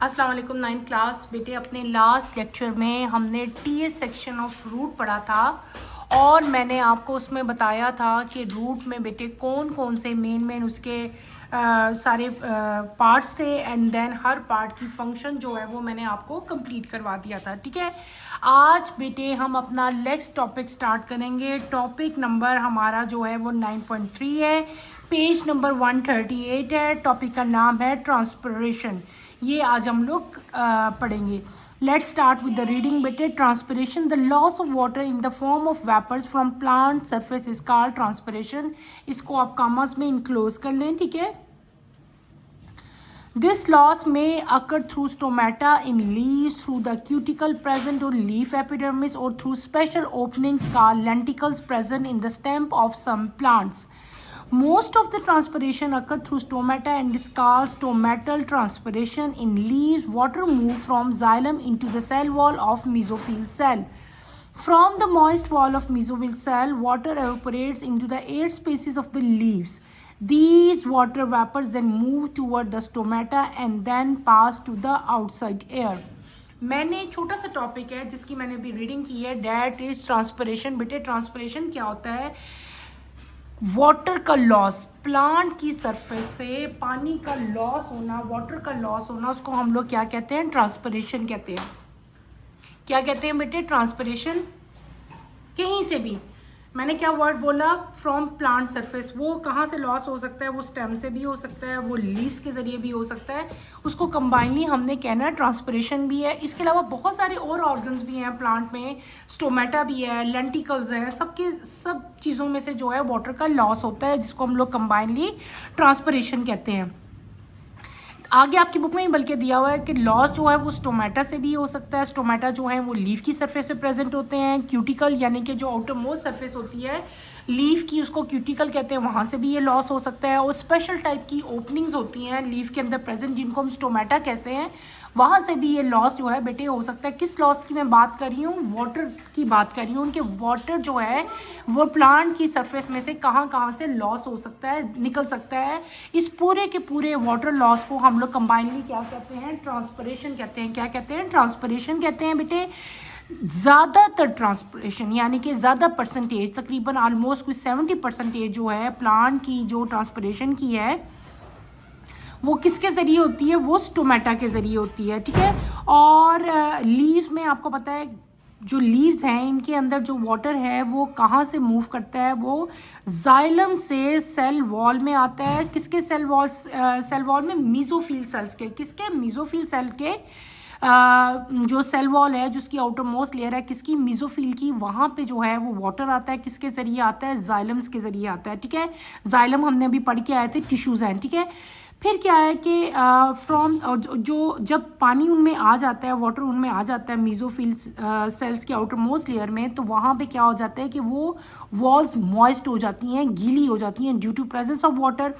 अस्सलाम वालेकुम 9th class बेटे। अपने लास्ट लेक्चर में हमने टीएस सेक्शन ऑफ रूट पढ़ा था और मैंने आपको उसमें बताया था कि रूट में बेटे कौन कौन से मेन उसके सारे पार्ट्स थे एंड देन हर पार्ट की फंक्शन जो है वो मैंने आपको कंप्लीट करवा दिया था। ठीक है, आज बेटे हम अपना नेक्स्ट टॉपिक स्टार्ट करेंगे। टॉपिक नंबर हमारा जो है वो 9.3 है, पेज नंबर 138 है। टॉपिक का नाम है ट्रांसपिरेशन। ये आज हम लोग पढ़ेंगे। Let's start with the reading बेटे। Transpiration, the loss of water in the form of vapours from plant surface is called transpiration. इसको आप कॉमर्स में इनक्लोज कर लें। ठीक है, this loss may occur through stomata in leaves, through the cuticle present on leaf epidermis, or through special openings called lenticles present in the stem of some plants. Most of the transpiration occur through stomata and is called stomatal transpiration. In leaves, water moves from xylem into the cell wall of mesophyll cell. From the moist wall of mesophyll cell, water evaporates into the air spaces of the leaves. These water vapors then move toward the stomata and then pass to the outside air. मैंने एक छोटा सा topic है जिसकी मैंने अभी reading की है, डेट इज ट्रांसपिरेशन। बेटे ट्रांसपिरेशन क्या होता है? वाटर का लॉस, प्लांट की सरफेस से पानी का लॉस होना, वाटर का लॉस होना, उसको हम लोग क्या कहते हैं? ट्रांसपिरेशन कहते हैं। क्या कहते हैं बेटे? ट्रांसपिरेशन। कहीं से भी मैंने क्या वर्ड बोला? From plant surface. वो कहाँ से लॉस हो सकता है? वो स्टेम से भी हो सकता है, वो लीव्स के ज़रिए भी हो सकता है। उसको कंबाइनली हमने कहना है ट्रांसपिरेशन भी है। इसके अलावा बहुत सारे और ऑर्गन्स भी हैं प्लांट में, स्टोमेटा भी है, लेंटिकल्स हैं, सब चीज़ों में से जो है वाटर का लॉस होता है, जिसको हम लोग कंबाइनली ट्रांसपिरेशन कहते हैं। आगे आपकी बुक में ही बल्कि दिया हुआ है कि लॉस जो है वो स्टोमेटा से भी हो सकता है। स्टोमेटा जो है वो लीफ की सरफेस पे प्रेजेंट होते हैं। क्यूटिकल यानी कि जो आउटर मोस्ट सरफेस होती है लीफ की, उसको क्यूटिकल कहते हैं, वहाँ से भी ये लॉस हो सकता है। और स्पेशल टाइप की ओपनिंग्स होती हैं लीफ के अंदर प्रेजेंट, जिनको हम स्टोमेटा कहते हैं, वहाँ से भी ये लॉस जो है बेटे हो सकता है। किस लॉस की मैं बात कर रही हूँ? वाटर की बात कर रही हूँ। उनके वाटर जो है वो प्लांट की सरफेस में से कहाँ कहाँ से लॉस हो सकता है, निकल सकता है। इस पूरे के पूरे वाटर लॉस को हम लोग कंबाइनली क्या कहते हैं? ट्रांसपिरेशन कहते हैं। क्या कहते हैं? ट्रांसपिरेशन कहते हैं बेटे। ज़्यादातर ट्रांसपिरेशन यानी कि ज़्यादा परसेंटेज, तकरीबन ऑलमोस्ट कोई 70% जो है प्लांट की जो ट्रांसपिरेशन की है वो किसके ज़रिए होती है? वो स्टोमेटा के ज़रिए होती है। ठीक है, और लीव्स में आपको पता है जो लीव्स हैं इनके अंदर जो वाटर है वो कहाँ से मूव करता है? वो जाइलम से सेल वॉल में आता है। किसके सेल वॉल में? मेसोफिल सेल्स के। किसके? मेसोफिल सेल के जो सेल वॉल है, जिसकी आउटर मोस्ट लेयर है किसकी? मेसोफिल की। वहाँ पे जो है वो वाटर आता है, किसके ज़रिए आता है? जाइलम्स के ज़रिए आता है। ठीक है, जाइलम हमने अभी पढ़ के आए थे, टिश्यूज़ हैं। ठीक है, फिर क्या है कि फ्रॉम जो जब पानी उनमें आ जाता है, वाटर उनमें आ जाता है मेसोफिल सेल्स के आउटर मोस्ट लेयर में, तो वहाँ पे क्या हो जाता है कि वो वॉल्स मॉइस्ट हो जाती हैं, गीली हो जाती हैं due to presence of water.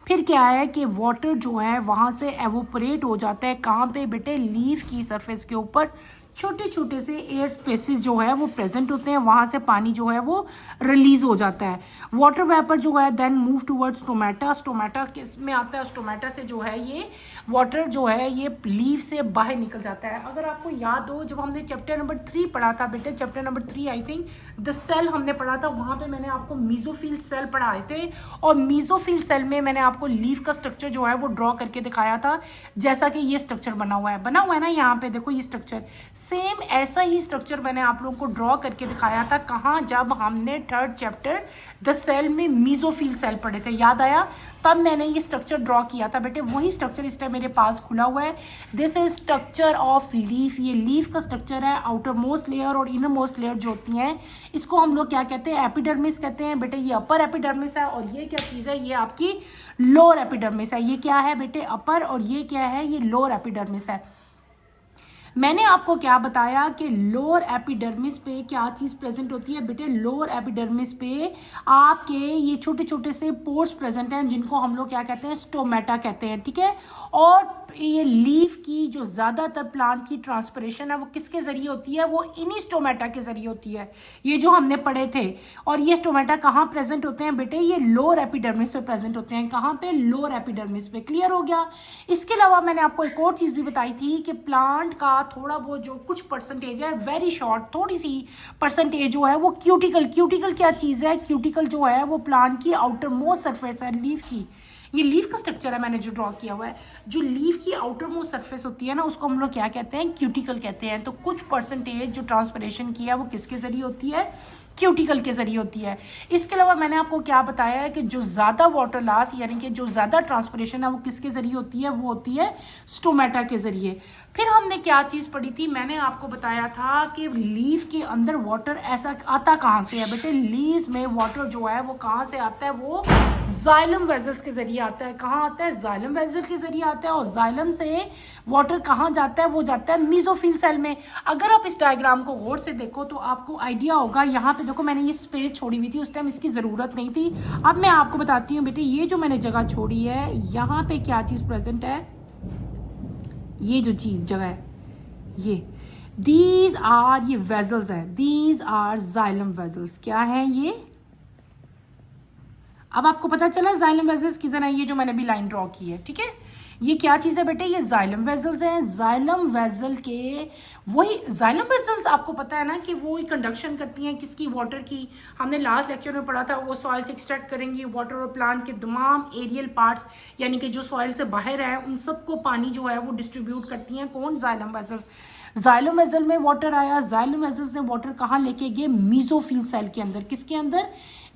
फिर क्या है कि वाटर जो है वहाँ से एवोपरेट हो जाता है। कहाँ पे बेटे? लीफ की सरफेस के ऊपर छोटे छोटे से एयर स्पेसेस जो है वो प्रेजेंट होते हैं, वहाँ से पानी जो है वो रिलीज हो जाता है। वाटर वेपर जो है then move towards stomata. Stomata किस में आता है? स्टोमेटा से जो है ये वाटर जो है ये लीफ से बाहर निकल जाता है। अगर आपको याद हो, जब हमने चैप्टर नंबर 3 पढ़ा था बेटे, chapter number 3 I think the cell हमने पढ़ा था, वहाँ पे मैंने आपको मेसोफिल सेल पढ़ाए थे और मेसोफिल सेल में मैंने आपको लीफ का स्ट्रक्चर जो है वो ड्रॉ करके दिखाया था, जैसा कि ये स्ट्रक्चर बना हुआ है ना, यहाँ पे देखो ये स्ट्रक्चर। सेम ऐसा ही स्ट्रक्चर मैंने आप लोगों को ड्रॉ करके दिखाया था। कहाँ? जब हमने 3rd चैप्टर द सेल में मेसोफिल सेल पढ़े थे, याद आया? तब मैंने ये स्ट्रक्चर ड्रॉ किया था बेटे। वही स्ट्रक्चर इस टाइम मेरे पास खुला हुआ है। This is structure of leaf. ये लीफ का स्ट्रक्चर है। आउटर मोस्ट लेयर और इनर मोस्ट लेयर जो होती हैं, इसको हम लोग क्या कहते हैं? एपिडर्मिस कहते हैं बेटे। ये अपर एपिडर्मिस है और ये क्या चीज़ है? ये आपकी लोअर एपिडर्मिस है। ये क्या है बेटे? अपर, और ये क्या है? ये लोअर एपिडर्मिस है। मैंने आपको क्या बताया कि लोअर एपिडर्मिस पे क्या चीज़ प्रेजेंट होती है बेटे? लोअर एपिडर्मिस पे आपके ये छोटे छोटे से पोर्स प्रेजेंट हैं, जिनको हम लोग क्या कहते हैं? स्टोमेटा कहते हैं। ठीक है, और ये लीफ की जो ज़्यादातर प्लांट की ट्रांसपिरेशन है वो किसके ज़रिए होती है, वो इन्हीं स्टोमेटा के ज़रिए होती है, ये जो हमने पढ़े थे। और ये स्टोमेटा कहाँ प्रेजेंट होते हैं बेटे, ये लोअर एपिडर्मिस पे प्रेजेंट होते हैं। कहाँ पे, लोअर एपिडर्मिस पे। क्लियर हो गया। इसके अलावा मैंने आपको एक और चीज़ भी बताई थी कि प्लांट का थोड़ा बहुत जो कुछ परसेंटेज है, वेरी शॉर्ट थोड़ी सी परसेंटेज जो है वो क्यूटिकल। क्यूटिकल क्या चीज़ है, क्यूटिकल जो है वो प्लांट की आउटर मोस्ट सरफेस है लीफ की। ये लीफ का स्ट्रक्चर है मैंने जो ड्रॉ किया हुआ है। जो लीफ की आउटर मोस्ट सरफेस होती है ना, उसको हम लोग क्या कहते हैं, क्यूटिकल कहते हैं। तो कुछ परसेंटेज जो ट्रांसपिरेशन की है वो किसके जरिए होती है, क्यूटिकल के जरिए होती है। इसके अलावा मैंने आपको क्या बताया है कि जो ज़्यादा वाटर लॉस यानी कि जो ज़्यादा ट्रांसपिरेशन है वो किसके जरिए होती है, वो होती है स्टोमेटा के जरिए। फिर हमने क्या चीज़ पढ़ी थी, मैंने आपको बताया था कि लीफ के अंदर वाटर ऐसा आता कहाँ से है बेटे, लीफ में वाटर जो है वो कहाँ से आता है, वो जाइलम वेजल्स के जरिए आता है। कहाँ आता है, जाइलम वेजल के जरिए आता है। और जाइलम से वाटर कहाँ जाता है, वो जाता है मीजोफिल सेल में। अगर आप इस डायग्राम को गौर से देखो तो आपको आइडिया होगा। यहाँ पे देखो मैंने ये स्पेस छोड़ी हुई थी, उस टाइम इसकी ज़रूरत नहीं थी। अब मैं आपको बताती हूँ बेटे, ये जो मैंने जगह छोड़ी है यहाँ पे क्या चीज़ प्रेजेंट है, ये जो चीज़ जगह है ये, दीज आर, ये वेजल्स है, दीज आर जाइलम वेजल्स। क्या है ये, अब आपको पता चला जाइलम वेजल्स किधर है, ये जो मैंने भी लाइन ड्रॉ की है, ठीक है। ये क्या चीज़ है बेटे, ये जाइलम वेजल्स हैं। जाइलम वेजल के वही जाइलम वेजल्स आपको पता है ना कि वो कंडक्शन करती हैं किसकी, वाटर की। हमने लास्ट लेक्चर में पढ़ा था, वो सॉइल से एक्सट्रैक्ट करेंगी वाटर और प्लांट के तमाम एरियल पार्ट्स यानी कि जो सॉइल से बाहर है उन सबको पानी जो है वो डिस्ट्रीब्यूट करती हैं। कौन, जाइलम वेजल्स। जाइलम वेजल में वाटर आया, जाइलम वेजल्स ने वाटर कहाँ लेके गए, मीजोफिल सेल के अंदर। किसके अंदर,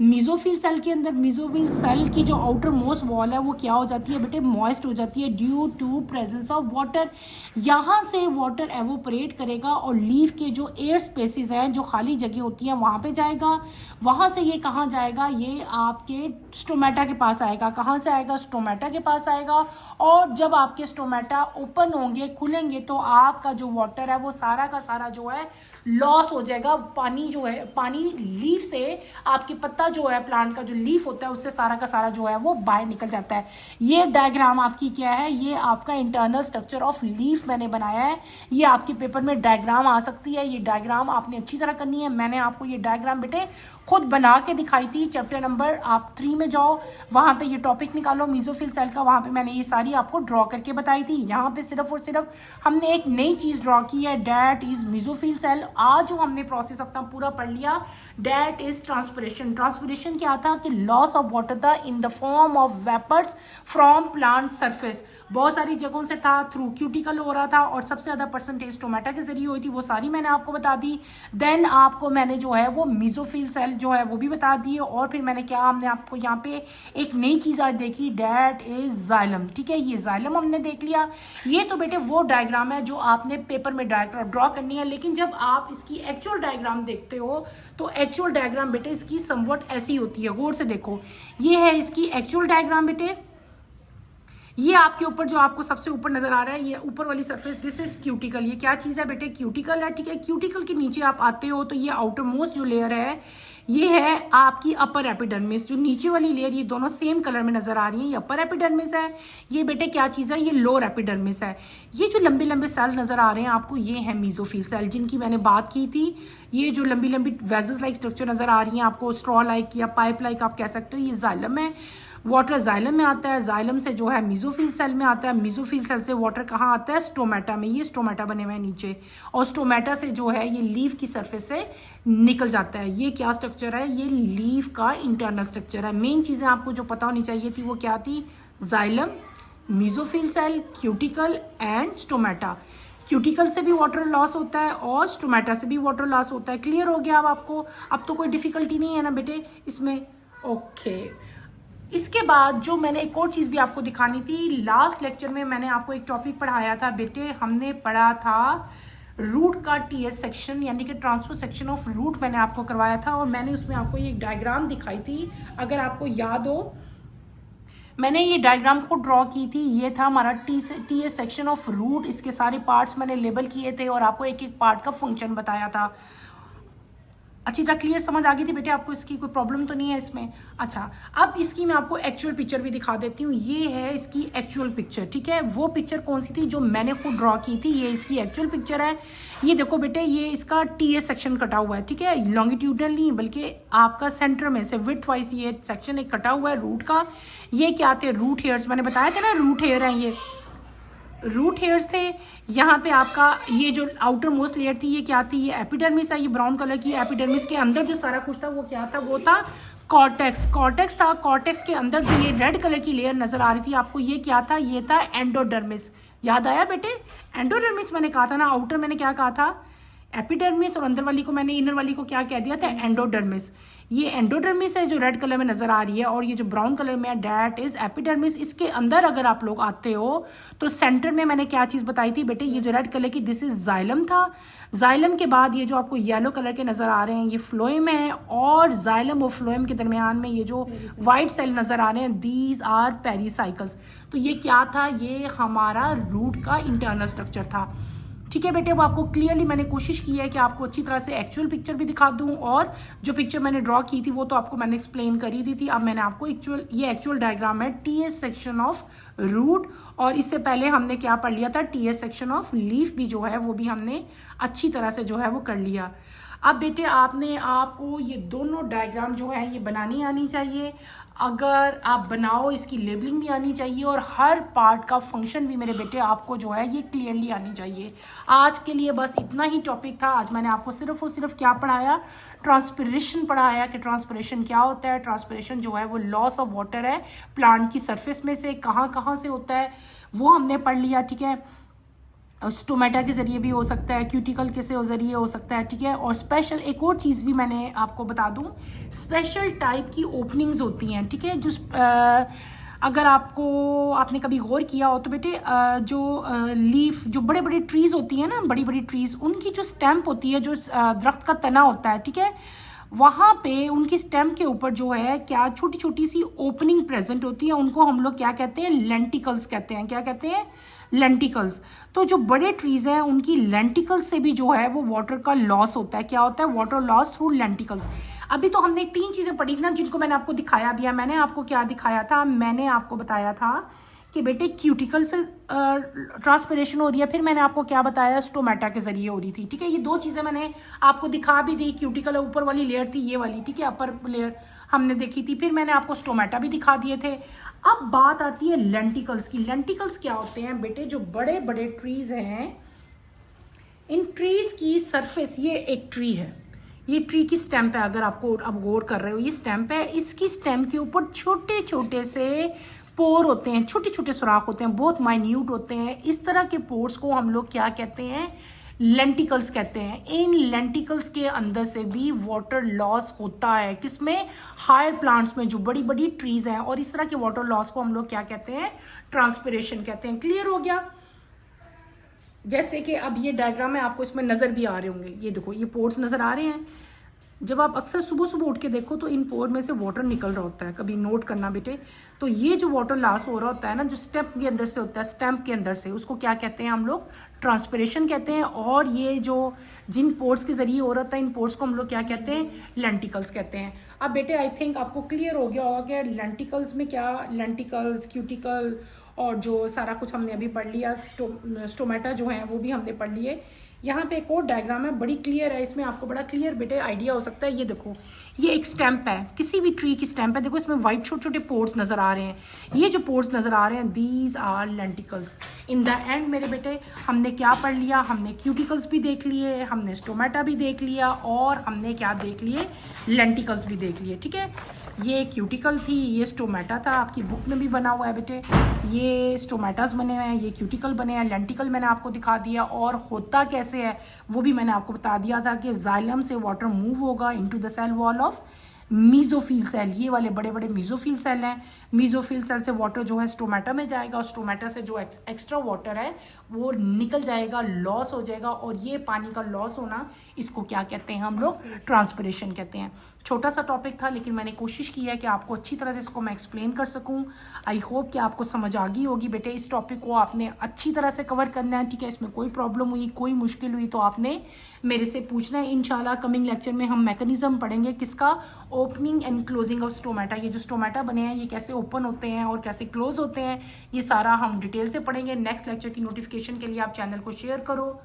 मीजोफिल सेल के अंदर। मीजोफिल सेल की जो आउटर मोस्ट वॉल है वो क्या हो जाती है बेटे, मॉइस्ट हो जाती है due to presence of water. यहाँ से वाटर एवोपरेट करेगा और लीफ के जो एयर स्पेसिस हैं, जो खाली जगह होती है, वहाँ पे जाएगा। वहाँ से ये कहाँ जाएगा, ये आपके स्टोमेटा के पास आएगा। कहाँ से आएगा, स्टोमेटा के पास आएगा। और जब आपके स्टोमेटा ओपन होंगे, खुलेंगे, तो आपका जो वाटर है वो सारा का सारा जो है लॉस हो जाएगा। पानी जो है, पानी लीफ से आपके पत्ता जो है, प्लांट का जो लीफ होता है, उससे सारा का सारा जो है वो बाहर निकल जाता है। ये डायग्राम आपकी क्या है, ये आपका इंटरनल स्ट्रक्चर ऑफ लीफ मैंने बनाया है। ये आपके पेपर में डायग्राम आ सकती है। ये डायग्राम आपने अच्छी तरह करनी है। मैंने आपको ये डायग्राम बेटे खुद बना के दिखाई थी। चैप्टर नंबर आप 3 में जाओ, वहाँ पे ये टॉपिक निकालो मीजोफिल सेल का, वहाँ पे मैंने ये सारी आपको ड्रॉ करके बताई थी। यहाँ पे सिर्फ और सिर्फ हमने एक नई चीज़ ड्रॉ की है, डैट इज मीजोफिल सेल। आज जो हमने प्रोसेस अपना पूरा पढ़ लिया, डैट इज ट्रांसपिरेशन। ट्रांसपिरेशन क्या था कि लॉस ऑफ वाटर था in the form of vapours from plant surface. बहुत सारी जगहों से था, थ्रू क्यूटिकल हो रहा था और सबसे ज़्यादा परसेंटेज स्टोमेटा के जरिए हुई थी, वो सारी मैंने आपको बता दी। देन आपको मैंने जो है वो मीजोफिल सेल जो है वो भी बता दी। और फिर मैंने क्या, हमने आपको यहाँ पे एक नई चीज़ आज देखी, डैट इज जाइलम। ठीक है, ये जाइलम हमने देख लिया। ये तो बेटे वो डायग्राम है जो आपने पेपर में ड्रॉ करनी है। लेकिन जब आप इसकी एक्चुअल डायग्राम देखते हो तो एक्चुअल डायग्राम बेटे इसकी समवट ऐसी होती है। गौर से देखो, ये है इसकी एक्चुअल डायग्राम बेटे। ये आपके ऊपर जो आपको सबसे ऊपर नजर आ रहा है, ये ऊपर वाली सरफेस, दिस इज क्यूटिकल। ये क्या चीज़ है बेटे, क्यूटिकल है। ठीक है, क्यूटिकल के नीचे आप आते हो तो ये आउटर मोस्ट जो लेयर है ये है आपकी अपर एपिडर्मिस। जो नीचे वाली लेयर, ये दोनों सेम कलर में नजर आ रही है, ये अपर एपिडर्मिस है। ये बेटे क्या चीज़ है, ये लोअर एपिडर्मिस है। ये जो लंबे लंबे सेल नजर आ रहे हैं आपको, ये है मीजोफिल सेल जिनकी मैंने बात की थी। ये जो लंबी लंबी वेजल्स लाइक स्ट्रक्चर नजर आ रही हैं आपको, स्ट्रॉ लाइक या पाइप लाइक आप कह सकते हो, ये जाइलम है। वाटर जाइलम में आता है, जाइलम से जो है मीजोफिल सेल में आता है, मीजोफिल सेल से वाटर कहाँ आता है, स्टोमेटा में। ये स्टोमेटा बने हुए हैं नीचे, और स्टोमेटा से जो है ये लीफ की सरफेस से निकल जाता है। ये क्या स्ट्रक्चर है, ये लीफ का इंटरनल स्ट्रक्चर है। मेन चीज़ें आपको जो पता होनी चाहिए थी वो क्या थी, xylem, mesophyll cell, cuticle and stomata. Cuticle से भी वाटर लॉस होता है और स्टोमेटा से भी वाटर लॉस होता है। क्लियर हो गया अब आपको, अब तो कोई डिफिकल्टी नहीं है ना बेटे इसमें। ओके, इसके बाद जो मैंने एक और चीज़ भी आपको दिखानी थी, लास्ट लेक्चर में मैंने आपको एक टॉपिक पढ़ाया था बेटे, हमने पढ़ा था रूट का टीएस सेक्शन यानी कि ट्रांसफर सेक्शन ऑफ रूट मैंने आपको करवाया था। और मैंने उसमें आपको ये एक डायग्राम दिखाई थी, अगर आपको याद हो मैंने ये डायग्राम को ड्रॉ की थी। ये था हमारा टीएस सेक्शन ऑफ रूट। इसके सारे पार्ट्स मैंने लेबल किए थे और आपको एक एक पार्ट का फंक्शन बताया था। अच्छी तरह क्लियर समझ आ गई थी बेटे आपको? इसकी कोई प्रॉब्लम तो नहीं है इसमें? अच्छा, अब इसकी मैं आपको एक्चुअल पिक्चर भी दिखा देती हूँ। ये है इसकी एक्चुअल पिक्चर, ठीक है। वो पिक्चर कौन सी थी जो मैंने खुद ड्रॉ की थी, ये इसकी एक्चुअल पिक्चर है। ये देखो बेटे, ये इसका टीएस सेक्शन कटा हुआ है, ठीक है। लॉन्गिट्यूडनल नहीं बल्कि आपका सेंटर में से विड्थ वाइज ये सेक्शन एक कटा हुआ है रूट का। ये क्या थे? रूट हेयर्स, मैंने बताया था ना रूट हेयर हैं, ये रूट हेयर्स थे। यहाँ पे आपका ये जो आउटर मोस्ट लेयर थी ये क्या थी? ये एपिडर्मिस है, ये ब्राउन कलर की एपिडर्मिस के अंदर जो सारा कुछ था वो क्या था? वो था कॉर्टेक्स। कॉर्टेक्स था, कॉर्टेक्स के अंदर जो ये रेड कलर की लेयर नजर आ रही थी आपको, ये क्या था? ये था एंडोडर्मिस। याद आया बेटे? एंडोडर्मिस मैंने कहा था ना, आउटर मैंने क्या कहा था? एपिडर्मिस, और अंदर वाली को मैंने, इनर वाली को क्या कह दिया था? एंडोडर्मिस। ये एंडोडर्मिस है जो रेड कलर में नजर आ रही है, और ये जो ब्राउन कलर में है डैट इज एपिडर्मिस। इसके अंदर अगर आप लोग आते हो तो सेंटर में मैंने क्या चीज बताई थी बेटे? ये जो रेड कलर की दिस इज जाइलम था। जाइलम के बाद ये जो आपको येलो कलर के नजर आ रहे हैं ये फ्लोएम है, और जाइलम और फ्लोएम के दरमियान में ये जो व्हाइट सेल नजर आ रहे हैं दीज आर पेरिसाइकल्स। तो ये क्या था? ये हमारा रूट का इंटरनल स्ट्रक्चर था, ठीक है बेटे। अब आपको क्लियरली मैंने कोशिश की है कि आपको अच्छी तरह से एक्चुअल पिक्चर भी दिखा दूं, और जो पिक्चर मैंने ड्रॉ की थी वो तो आपको मैंने एक्सप्लेन कर ही दी थी। अब मैंने आपको ये एक्चुअल डायग्राम है टीएस सेक्शन ऑफ रूट, और इससे पहले हमने क्या पढ़ लिया था? टीएस सेक्शन ऑफ लीफ भी जो है वो भी हमने अच्छी तरह से जो है वो कर लिया। अब बेटे आपको ये दोनों डायग्राम जो है ये बनानी आनी चाहिए। अगर आप बनाओ इसकी लेबलिंग भी आनी चाहिए, और हर पार्ट का फंक्शन भी मेरे बेटे आपको जो है ये क्लियरली आनी चाहिए। आज के लिए बस इतना ही टॉपिक था। आज मैंने आपको सिर्फ और सिर्फ क्या पढ़ाया? ट्रांसपिरेशन पढ़ाया कि ट्रांसपिरेशन क्या होता है। ट्रांसपिरेशन जो है वो लॉस ऑफ वाटर है प्लांट की सरफेस में से, कहाँ कहाँ से होता है वो हमने पढ़ लिया, ठीक है। स्टोमेटा के ज़रिए भी हो सकता है, क्यूटिकल के से ज़रिए हो सकता है, ठीक है। और स्पेशल एक और चीज़ भी मैंने आपको बता दूं, स्पेशल टाइप की ओपनिंग्स होती हैं, ठीक है। जो अगर आपने कभी गौर किया हो तो बेटे जो लीफ, जो बड़े बड़े ट्रीज़ होती हैं ना, बड़ी बड़ी ट्रीज़, उनकी जो स्टेम्प होती है, जो दरख्त का तना होता है, ठीक है, वहाँ पे उनकी स्टेम के ऊपर जो है क्या छोटी छोटी सी ओपनिंग प्रेजेंट होती है, उनको हम लोग क्या कहते हैं? लेंटिकल्स कहते हैं। क्या कहते हैं? लेंटिकल्स। तो जो बड़े ट्रीज हैं उनकी लेंटिकल्स से भी जो है वो वाटर का लॉस होता है। क्या होता है? Water loss through lenticels. अभी तो हमने 3 चीज़ें पढ़ी थी ना जिनको मैंने आपको दिखाया भी है। मैंने आपको क्या दिखाया था? मैंने आपको बताया था कि बेटे क्यूटिकल से ट्रांसपिरेशन हो रही है, फिर मैंने आपको क्या बताया? स्टोमेटा के जरिए हो रही थी, ठीक है। ये 2 चीज़ें मैंने आपको दिखा भी दी। क्यूटिकल ऊपर वाली लेयर थी ये वाली, ठीक है, अपर लेयर हमने देखी थी, फिर मैंने आपको स्टोमेटा भी दिखा दिए थे। अब बात आती है लेंटिकल्स की। लेंटिकल्स क्या होते हैं बेटे? जो बड़े बड़े ट्रीज हैं, इन ट्रीज की सरफेस, ये एक ट्री है, ये ट्री की स्टेम्प है, अगर आपको अब गौर कर रहे हो ये स्टेम्प है, इसकी स्टेम्प के ऊपर छोटे छोटे से पोर होते हैं, छोटे छोटे सुराख होते हैं, बहुत माइन्यूट होते हैं। इस तरह के पोर्स को हम लोग क्या कहते हैं? लेंटिकल्स कहते हैं। इन लेंटिकल्स के अंदर से भी वाटर लॉस होता है, किसमें? हायर प्लांट्स में, जो बड़ी बड़ी ट्रीज हैं। और इस तरह के वाटर लॉस को हम लोग क्या कहते हैं? ट्रांसपिरेशन कहते हैं। क्लियर हो गया? जैसे कि अब ये डायग्राम है, आपको इसमें नज़र भी आ रहे होंगे, ये देखो ये पोर्स नज़र आ रहे हैं। जब आप अक्सर सुबह सुबह उठ के देखो तो इन पोर में से वाटर निकल रहा होता है, कभी नोट करना बेटे। तो ये जो वाटर लॉस हो रहा होता है ना, जो स्टेप के अंदर से होता है, स्टैम्प के अंदर से, उसको क्या कहते हैं हम लोग? ट्रांसपिरेशन कहते हैं। और ये जो जिन पोर्स के जरिए हो रहा था, इन पोर्स को हम लोग क्या कहते हैं? लेंटिकल्स कहते हैं। अब बेटे आई थिंक आपको क्लियर हो गया होगा कि लेंटिकल्स में क्या, लेंटिकल्स, क्यूटिकल, और जो सारा कुछ हमने अभी पढ़ लिया, स्टोमेटा जो है वो भी हमने पढ़ लिए। यहाँ पे एक और डायग्राम है, बड़ी क्लियर है, इसमें आपको बड़ा क्लियर बेटे आइडिया हो सकता है। ये देखो, ये एक स्टैम्प है, किसी भी ट्री की स्टैम्प है। देखो इसमें वाइट छोटे छोटे पोर्स नज़र आ रहे हैं। ये जो पोर्स नज़र आ रहे हैं, these are lenticels. In the end मेरे बेटे हमने क्या पढ़ लिया? हमने क्यूटिकल्स भी देख लिए, हमने स्टोमेटा भी देख लिया, और हमने क्या देख लिए? लेंटिकल्स भी देख लिए, ठीक है। ये क्यूटिकल थी, ये स्टोमेटा था, आपकी बुक में भी बना हुआ है बेटे। ये स्टोमेटास बने हुए हैं, ये क्यूटिकल बने हैं, लेंटिकल मैंने आपको दिखा दिया। और होता कैसे है वो भी मैंने आपको बता दिया था कि जाइलम से वाटर मूव होगा into the cell wall of mesophyll cell. ये वाले बड़े बड़े मीजोफिल सेल हैं। मीजोफिल सेल से वाटर जो है स्टोमेटा में जाएगा, और स्टोमेटा से जो एक्स्ट्रा वाटर है वो निकल जाएगा, लॉस हो जाएगा। और ये पानी का लॉस होना, इसको क्या कहते हैं हम लोग? ट्रांसपिरेशन कहते हैं। छोटा सा टॉपिक था, लेकिन मैंने कोशिश की है कि आपको अच्छी तरह से इसको मैं एक्सप्लेन कर सकूं। आई होप कि आपको समझ आ गई होगी। बेटे इस टॉपिक को आपने अच्छी तरह से कवर करना है, ठीक है। इसमें कोई प्रॉब्लम हुई, कोई मुश्किल हुई तो आपने मेरे से पूछना है। इंशाल्लाह कमिंग लेक्चर में हम मैकेनिज्म पढ़ेंगे किसका, opening and closing of stomata. ये जो स्टोमेटा बने हैं ये कैसे ओपन होते हैं और कैसे क्लोज होते हैं, ये सारा हम डिटेल से पढ़ेंगे। नेक्स्ट लेक्चर की नोटिफिकेशन के लिए आप चैनल को शेयर करो,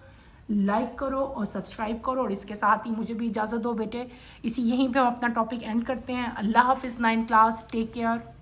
लाइक करो और सब्सक्राइब करो। और इसके साथ ही मुझे भी इजाज़त दो बेटे, यहीं पे हम अपना टॉपिक एंड करते हैं। अल्लाह हाफिज़। 9th class, take care.